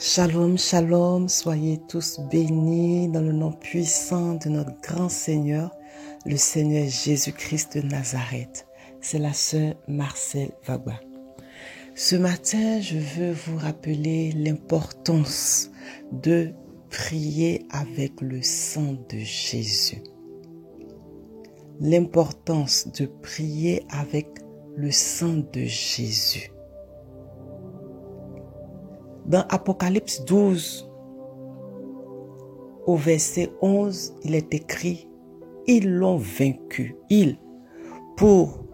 Shalom, shalom, soyez tous bénis dans le nom puissant de notre grand Seigneur, le Seigneur Jésus-Christ de Nazareth. C'est la sœur Marcel Vagba. Ce matin, je veux vous rappeler l'importance de prier avec le sang de Jésus. L'importance de prier avec le sang de Jésus. Dans Apocalypse 12, au verset 11, il est écrit « Ils l'ont vaincu ». Pour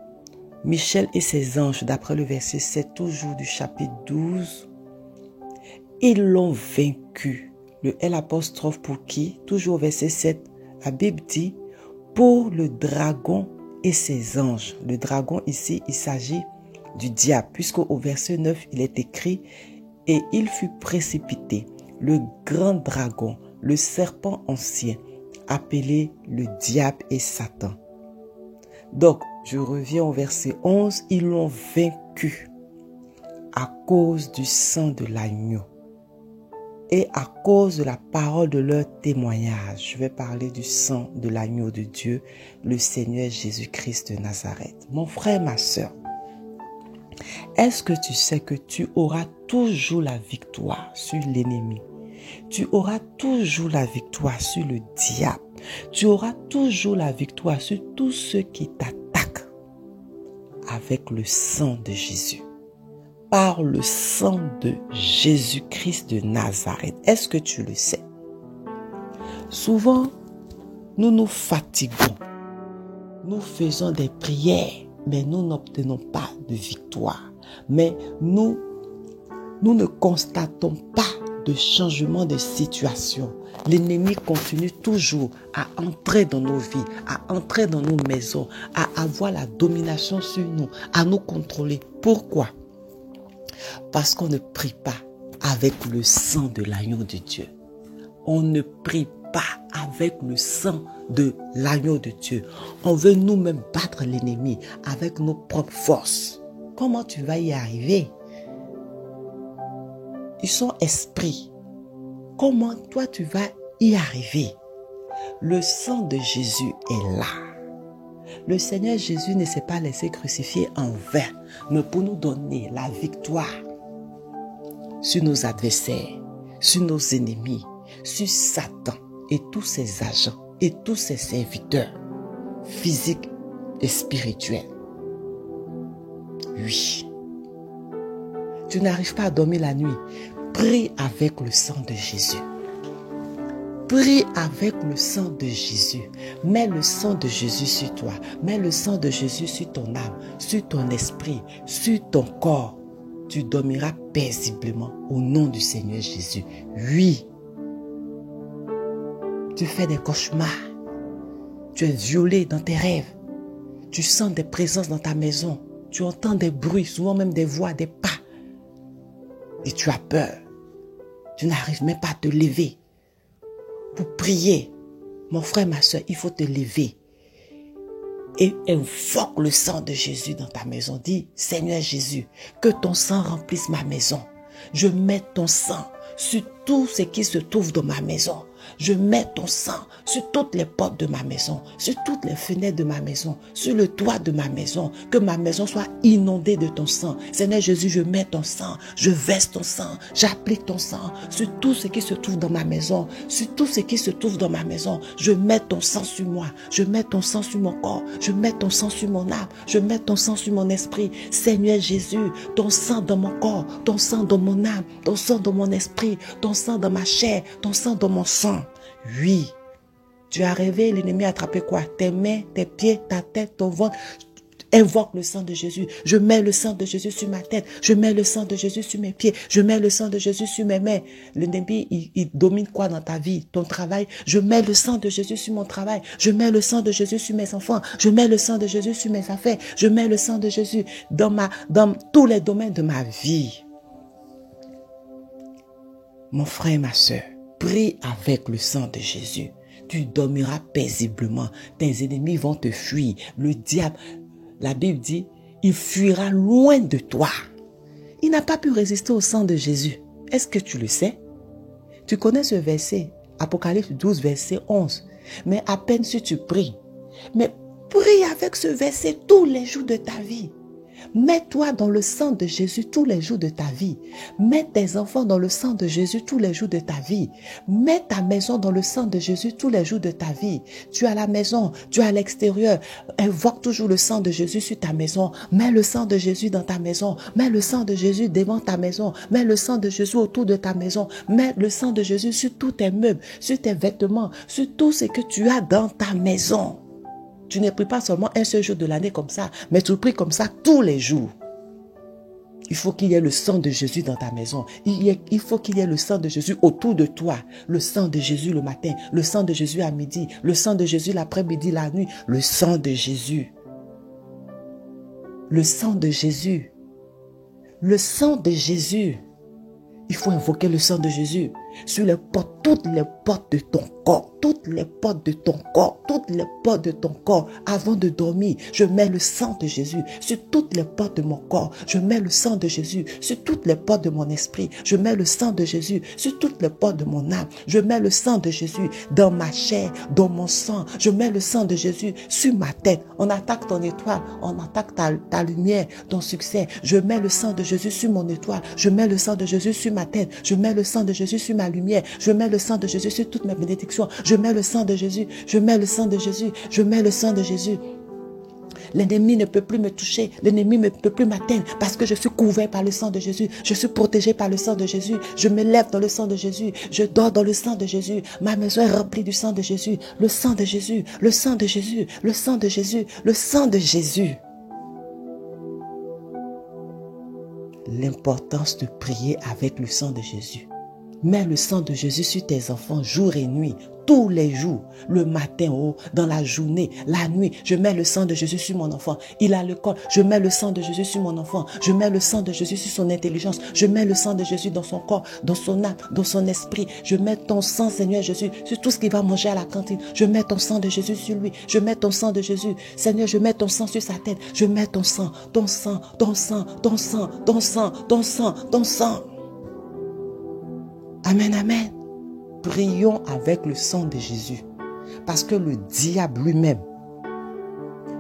Michel et ses anges, d'après le verset 7, toujours du chapitre 12, ils l'ont vaincu. Le L apostrophe pour qui? Toujours au verset 7, la Bible dit « Pour le dragon et ses anges ». Le dragon ici, il s'agit du diable, puisqu'au verset 9, il est écrit « Et il fut précipité, le grand dragon, le serpent ancien, appelé le diable et Satan. » Donc, je reviens au verset 11. Ils l'ont vaincu à cause du sang de l'agneau et à cause de la parole de leur témoignage. Je vais parler du sang de l'agneau de Dieu, le Seigneur Jésus-Christ de Nazareth. Mon frère, ma sœur, est-ce que tu sais que tu auras toujours la victoire sur l'ennemi? Tu auras toujours la victoire sur le diable. Tu auras toujours la victoire sur tous ceux qui t'attaquent avec le sang de Jésus. Par le sang de Jésus-Christ de Nazareth. Est-ce que tu le sais? Souvent, nous nous fatiguons. Nous faisons des prières, mais nous n'obtenons pas de victoire. Mais nous ne constatons pas de changement de situation. L'ennemi continue toujours à entrer dans nos vies, à entrer dans nos maisons, à avoir la domination sur nous, à nous contrôler. Pourquoi? Parce qu'on ne prie pas avec le sang de l'agneau de Dieu. On ne prie pas avec le sang de l'agneau de Dieu. On veut nous-mêmes battre l'ennemi avec nos propres forces. Comment tu vas y arriver? Ils sont esprits. Comment toi tu vas y arriver? Le sang de Jésus est là. Le Seigneur Jésus ne s'est pas laissé crucifier en vain, mais pour nous donner la victoire sur nos adversaires, sur nos ennemis, sur Satan et tous ses agents et tous ses serviteurs physiques et spirituels. Oui. Tu n'arrives pas à dormir la nuit. Prie avec le sang de Jésus. Prie avec le sang de Jésus. Mets le sang de Jésus sur toi. Mets le sang de Jésus sur ton âme, sur ton esprit, sur ton corps. Tu dormiras paisiblement au nom du Seigneur Jésus. Oui. Tu fais des cauchemars. Tu es violé dans tes rêves. Tu sens des présences dans ta maison. Tu entends des bruits, souvent même des voix, des pas. Et tu as peur. Tu n'arrives même pas à te lever. Pour prier, mon frère, ma soeur, il faut te lever. Et invoque le sang de Jésus dans ta maison. Dis, Seigneur Jésus, que ton sang remplisse ma maison. Je mets ton sang sur tout ce qui se trouve dans ma maison. Je mets ton sang sur toutes les portes de ma maison, sur toutes les fenêtres de ma maison, sur le toit de ma maison, que ma maison soit inondée de ton sang. Seigneur Jésus, je mets ton sang, je verse ton sang, j'applique ton sang sur tout ce qui se trouve dans ma maison, sur tout ce qui se trouve dans ma maison. Je mets ton sang sur moi, je mets ton sang sur mon corps, je mets ton sang sur mon âme, je mets ton sang sur mon esprit. Seigneur Jésus, ton sang dans mon corps, ton sang dans mon âme, ton sang dans mon esprit, ton sang dans ma chair, ton sang dans mon sang. Oui, tu as rêvé, l'ennemi a attrapé quoi? Tes mains, tes pieds, ta tête, ton ventre. Invoque le sang de Jésus. Je mets le sang de Jésus sur ma tête. Je mets le sang de Jésus sur mes pieds. Je mets le sang de Jésus sur mes mains. L'ennemi, il domine quoi dans ta vie? Ton travail. Je mets le sang de Jésus sur mon travail. Je mets le sang de Jésus sur mes enfants. Je mets le sang de Jésus sur mes affaires. Je mets le sang de Jésus dans tous les domaines de ma vie. Mon frère, ma soeur, prie avec le sang de Jésus. Tu dormiras paisiblement. Tes ennemis vont te fuir. Le diable, la Bible dit, il fuira loin de toi. Il n'a pas pu résister au sang de Jésus. Est-ce que tu le sais? Tu connais ce verset, Apocalypse 12, verset 11. Mais à peine si tu pries. Mais prie avec ce verset tous les jours de ta vie. Mets-toi dans le sang de Jésus tous les jours de ta vie. Mets tes enfants dans le sang de Jésus tous les jours de ta vie. Mets ta maison dans le sang de Jésus tous les jours de ta vie. Tu es à la maison, tu es à l'extérieur. Invoque toujours le sang de Jésus sur ta maison. Mets le sang de Jésus dans ta maison. Mets le sang de Jésus devant ta maison. Mets le sang de Jésus autour de ta maison. Mets le sang de Jésus sur tous tes meubles, sur tes vêtements, sur tout ce que tu as dans ta maison. Tu ne pries pas seulement un seul jour de l'année comme ça, mais tu pries comme ça tous les jours. Il faut qu'il y ait le sang de Jésus dans ta maison. Il faut qu'il y ait le sang de Jésus autour de toi. Le sang de Jésus le matin, le sang de Jésus à midi, le sang de Jésus l'après-midi, la nuit, le sang de Jésus. Le sang de Jésus. Le sang de Jésus. Il faut invoquer le sang de Jésus sur les portes, toutes les portes de ton corps, toutes les portes de ton corps, toutes les portes de ton corps. Avant de dormir, je mets le sang de Jésus sur toutes les portes de mon corps. Je mets le sang de Jésus sur toutes les portes de mon esprit. Je mets le sang de Jésus sur toutes les portes de mon âme. Je mets le sang de Jésus dans ma chair, dans mon sang. Je mets le sang de Jésus sur ma tête. On attaque ton étoile, on attaque ta lumière, ton succès. Je mets le sang de Jésus sur mon étoile. Je mets le sang de Jésus sur ma tête. Je mets le sang de Jésus sur ma lumière. Je mets le sang de Jésus sur toutes mes bénédictions. Je mets le sang de Jésus. Je mets le sang de Jésus. Je mets le sang de Jésus. L'ennemi ne peut plus me toucher. L'ennemi ne peut plus m'atteindre parce que je suis couvert par le sang de Jésus. Je suis protégé par le sang de Jésus. Je me lève dans le sang de Jésus. Je dors dans le sang de Jésus. Ma maison est remplie du sang de Jésus. Le sang de Jésus. Le sang de Jésus. Le sang de Jésus. Le sang de Jésus. L'importance de prier avec le sang de Jésus. Mets le sang de Jésus sur tes enfants jour et nuit, tous les jours, le matin, dans la journée, la nuit. Je mets le sang de Jésus sur mon enfant. Il a l'école, je mets le sang de Jésus sur mon enfant. Je mets le sang de Jésus sur son intelligence. Je mets le sang de Jésus dans son corps, dans son âme, dans son esprit. Je mets ton sang, Seigneur Jésus, sur tout ce qu'il va manger à la cantine. Je mets ton sang de Jésus sur lui. Je mets ton sang de Jésus. Seigneur, je mets ton sang sur sa tête. Je mets ton sang, ton sang, ton sang, ton sang, ton sang, ton sang, ton sang. Amen, amen. Prions avec le sang de Jésus. Parce que le diable lui-même,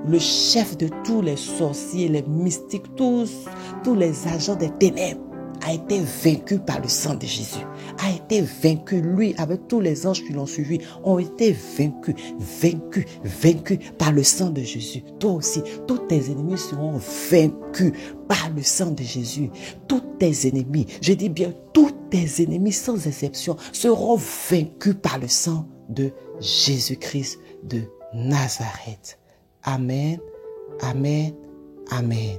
le chef de tous les sorciers, les mystiques, tous les agents des ténèbres, a été vaincu par le sang de Jésus. A été vaincu, lui, avec tous les anges qui l'ont suivi, ont été vaincus par le sang de Jésus. Toi aussi, tous tes ennemis seront vaincus par le sang de Jésus. Tous tes ennemis, je dis bien tous tes ennemis sans exception, seront vaincus par le sang de Jésus-Christ de Nazareth. Amen, amen, amen.